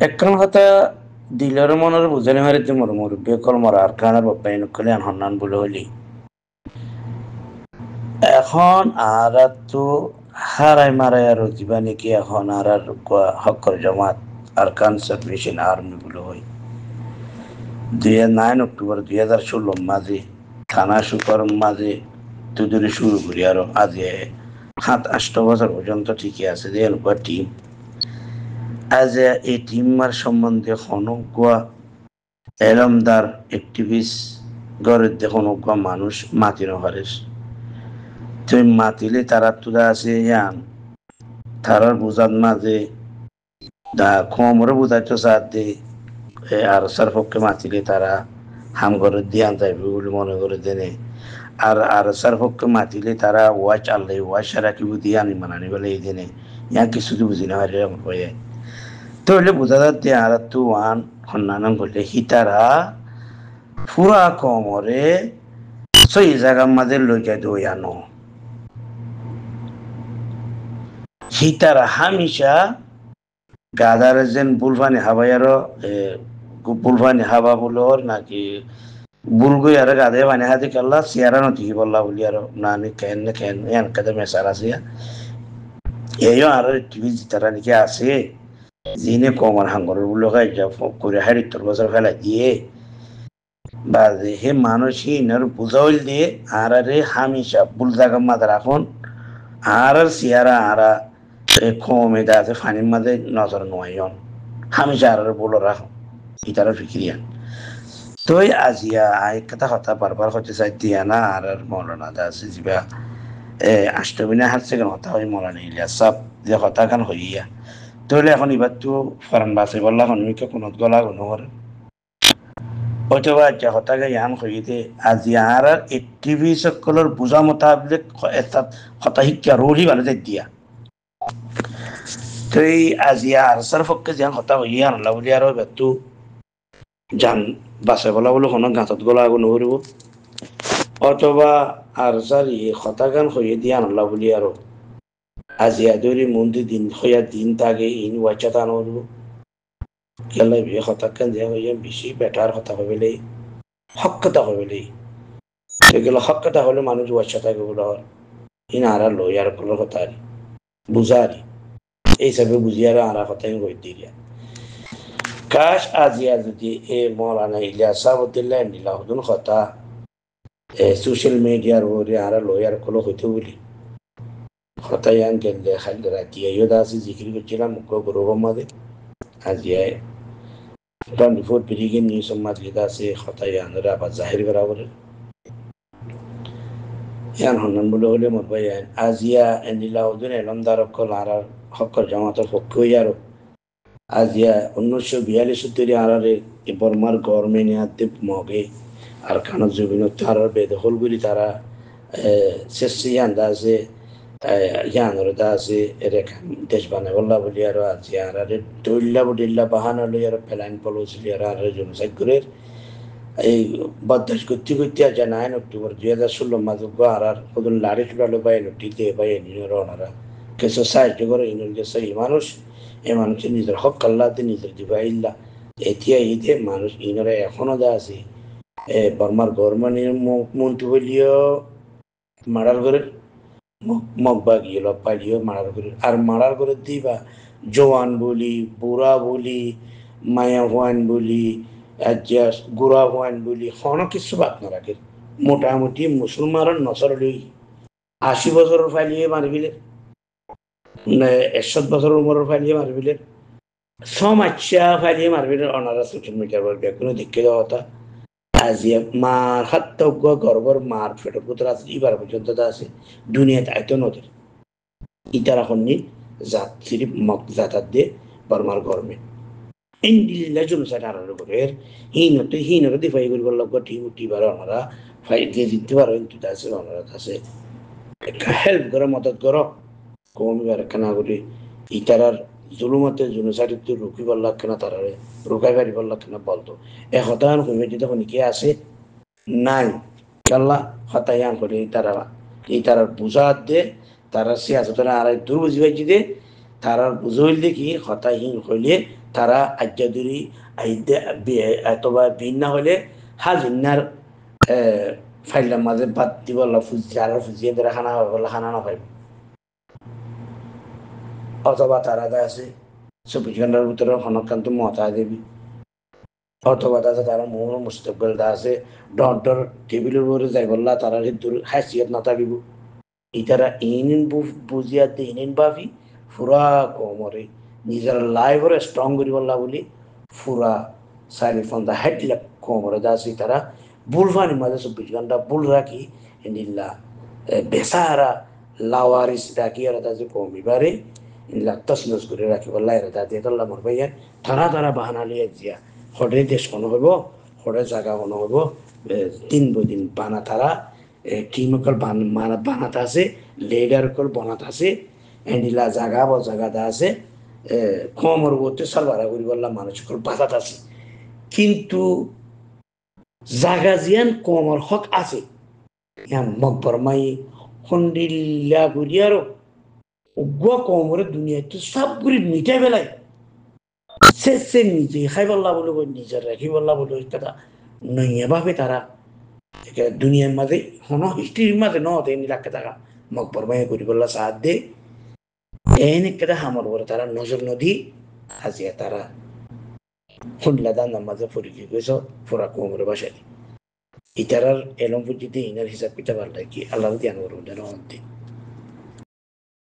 একখান কথা দিলের মনের বুঝানি মারিতে মোর মুরব্বী কল মর আর কানার বাপ্পাই নকলে আন হন্নান বলে হলি এখন আর তো হারাই মারাই আর দিবা নাকি এখন আর হকর জমাত আর কান সাবমিশন আর্মি বলে হই 9 অক্টোবর 2016 মাঝে থানা সুপার মাঝে তুদুরি শুরু করি আরো আজ 7-8 বছর পর্যন্ত ঠিকই আছে যে এলাকা টিম আজ এই টিমার সম্বন্ধে হনগুয়া এলমদার অ্যাক্টিভিস্ট গড়ের দেখুন মানুষ মাতি নহারেস তুই মাতিলে তারা তুলা আছে ইয়ান তারার বোঝার মাঝে দা কমরে বোঝাইতো সাথ দে আর সার পক্ষে মাতিলে তারা হাম করে দিয়ান যাইবে বলে মনে করে দেনে আর সার পক্ষে মাতিলে তারা ওয়াচ আল্লাহ ওয়াচ সারা কি বুঝি আনি মানানি বলে এই দিনে ইয়া কিছু তো বুঝি না হারে আমার হয়ে তো হলে বোঝা যাচ্ছে আর তো ওয়ান হন্নান করলে হিতারা পুরা কমরে সেই জায়গার মাঝে লইয়া দইয়ানো হিতারা হামিশা গাদার যেন বুলফানি হাবাইয়ারও বুলফানি হাবা বলোর নাকি বুলগুই আর গাদে বানি হাতে কাল্লা সিয়ারা নতি বললা বলি আর নানি কেন এন কাদে মেসার আছে এইও আর টিভি জিতারা নাকি আছে যিনি কমর হাঙ্গরের বলে হয় যা করে হাড়ি তোর বছর ফেলা দিয়ে বা হে মানুষই ইনার বুঝাইল দিয়ে আর আরে হামিশা বুল জায়গা মাথা রাখুন আর সিয়ারা আরা কমে দা আছে ফানির মাঝে নজর নয়ন হামিশা আর বলো রাখুন ইতারা ফিক্রিয়া তো আজিয়া আই কথা বারবার হচ্ছে চাই দিয়া না আর মৌলানা দা আছে যা আষ্টবিনা হার সেকেন্ড হতা হয় মৌলানা ইলিয়াস সব যে হতা কান হইয়া তাহলে এখন এবার তো ফরান বাসে বললা হনুমিকে কোনো গলা কোনো করে অথবা যে হতাকে ইয়ান হইতে আজি আর টিভি সকলের বোঝা মোতাবেক হতা শিক্ষা রোহি ভালো দিয়া তো এই আজি আর সার পক্ষে যে হতা হইয়া আনলা বলি আর এবার তো যান বাসে বলা বলে কোনো গাঁতত গলা কোনো করব অথবা আর স্যার হতা গান হইয়ে দিয়ে আনলা বলি আরো আজি আদরি মন্দির দিন হইয়া দিন তাগে ইন ওয়াচা টান করবো গেলে বিয়ে হতাকান যে হইয়া বেশি বেটার হতা হইলে হক কথা হইলে সেগুলো হক কথা হলে মানুষ ওয়াচা থাকে বলে হর ইন আর লই আর কোনো কথা আরি বুঝারি এই হিসাবে বুঝিয়ার আর কথাই কই দিয়া কাশ আজিয়া যদি এ মৌলানা ইলিয়াস সাবুদ্দিল্লাহ নিলাহুদ্দিন কথা সোশ্যাল মিডিয়ার ওরে আর লই আর কোনো হইতে বলি হতায়ান গেলে খালি রাতি আইও দাসি জিকির করছিলাম মুখ্য গ্রহ মাঝে আজিয়ায় 24 পিরিগিন নিউজ মাঝে দাসে হতায়ানরা আবার জাহির করা বলে ইয়ান হন্নান বলে হলে মোর ভাই আজিয়া নিলাউদ্দিন এলমদার অকল আর হকর জামাতের পক্ষে হইয়ারো আজিয়া 1942 তৈরি আরারে বর্মার গভর্নমেন্ট ইয়াতে মগে আর খানো জমিন তারার বেদখল গুলি তারা শেষ ইয়ান্দা আছে ইয়ানোর দা আছে রেখান দেশ বানাই বললা বলি আর আজি আর ডইল্লা বাহানা লই আর প্ল্যান পলিসি আর জনসাইড করে এই বদাস করতে আজ 9 অক্টোবর 2016 মাঝে আর কদন লাড়ি টুটালো বাই নটিতে বাই নিয়র ওনারা কেসো সাহায্য করে ইনর গেছে এই মানুষ এই মানুষের নিজের হক আল্লাহতে নিজের দিবা ইল্লা এতিয়া ইদে মানুষ ইনরে এখনো দা আছে বর্মার গভর্নমেন্টের মন্ত্রী বলিও মার্ডার করে মগবা গিয়ে পালিও মার্ডার করে আর মার্ডার করে দিবা জওয়ান বলি বুড়া বলি মায়া হওয়ান বলি গুড়া হওয়ান বলি কোনো কিছু বাদ না রাখে মোটামুটি মুসলমানের নসর লই 80 বছরের ফাইলিয়ে মারবিলে 100 বছরের উমরের ফাইলিয়ে মারবিলে সমাচ্ছা ফাইলিয়ে মারবিলে অনারা সোশ্যাল মিডিয়ার বলবে কোনো দিকে দেওয়া আজিয়া মার হাত গর্বর মার ফেটর পুত্র আছে এবার পর্যন্ত আছে দুনিয়াতে আয়তো নদীর ইতার এখন নি জাত সিরিপ মক জাতার দিয়ে বর্মার গভর্নমেন্ট ইন্ডিল্লা জনসাইড আর করে হীনরে দিফাই করিব লগ টি বার ওনারা ফাই দিয়ে দিতে পারো কিন্তু আছে ওনারা আছে হেল্প করো মদত করো কমিবার কেনা করি ইতারার জুলুমতে জনসাইড রুকি বললা কেনা তারারে রুকাই পারি বললা কেনা বলতো হতায়ন কমিটি তখন কি আছে নাই কাল্লা হতায়ান করে তারা বুঝা দে তারা সিয়াসতরা আর দূর বুঝি পাইছি দে তারার বুঝইল দেখি হতাহীন হইলে তারা আজ্ঞাদুরি অথবা ভিন্ন হইলে হাজিনার ফাইলার মাঝে বাদ দিব ফুজি আর ফুজিয়ে ধরে খানা বলে খানা না পাইব অথবা তারা আছে 24 ঘন্টার ভিতরে হনকান্ত মতা দেবী অথবা তারা মৌন মুস্তকবেল আছে ডর টেবিলের উপরে যাই বললা তারা দূর হাসিয়ত না থাকিব ইতারা ইনিন বুঝিয়া দে ইনিন বাফি ফুরা কমরে নিজের লাইফরে স্ট্রং করি বললা বলি ফুরা সাইনি ফোন দা হেডলাক কমরে দাসি তারা বুলফানি মাঝে 24 ঘন্টা বুল রাখি ইনিল্লা বেসারা লাওয়ারিস রাখি আর দাসি কমিবারে ইনিল্লা তসনস করে রাখি বললা এরা দাদি তাল্লা মর ভাইয়া তারা বাহানা লিয়ে জিয়া হরে দেশ কোনো হইব হরে জায়গা কোনো হইব 3 দিন বানা তারা টিমকল বানাতে আছে লেডার কল বানাতে আছে এন্ডিলা জায়গা বা জায়গাটা আছে কমর করতে সালবারা করি বললাম মানুষ কল বাজাত আছে কিন্তু জাগা জিয়ান কমর হক আছে মকবর মাই হন্ডিল্লা করি আরো উগ্র কমরে দুনিয়াতে সব করি মিটাই বেলায় সে নিজে খাই বললা বলে নিজের রাখি বললা বলে কথা নইয়া ভাবে তারা দুনিয়ার মাঝে হন হিস্ট্রির মাঝে এমনি রাখতে থাকা মকবর মাই করি বললা সাহায্য দে এনে কেটে হামর করে তারা নজর নদী আজিয়া তারা হুন্ডলা দান্দার মাঝে পরিচয় করেছ পুরা কোমরে বাসায় ইতারার এলম পুজিতে ইনার হিসাব কিতাব আল্লাহ কি আল্লাহ ধ্যান করুন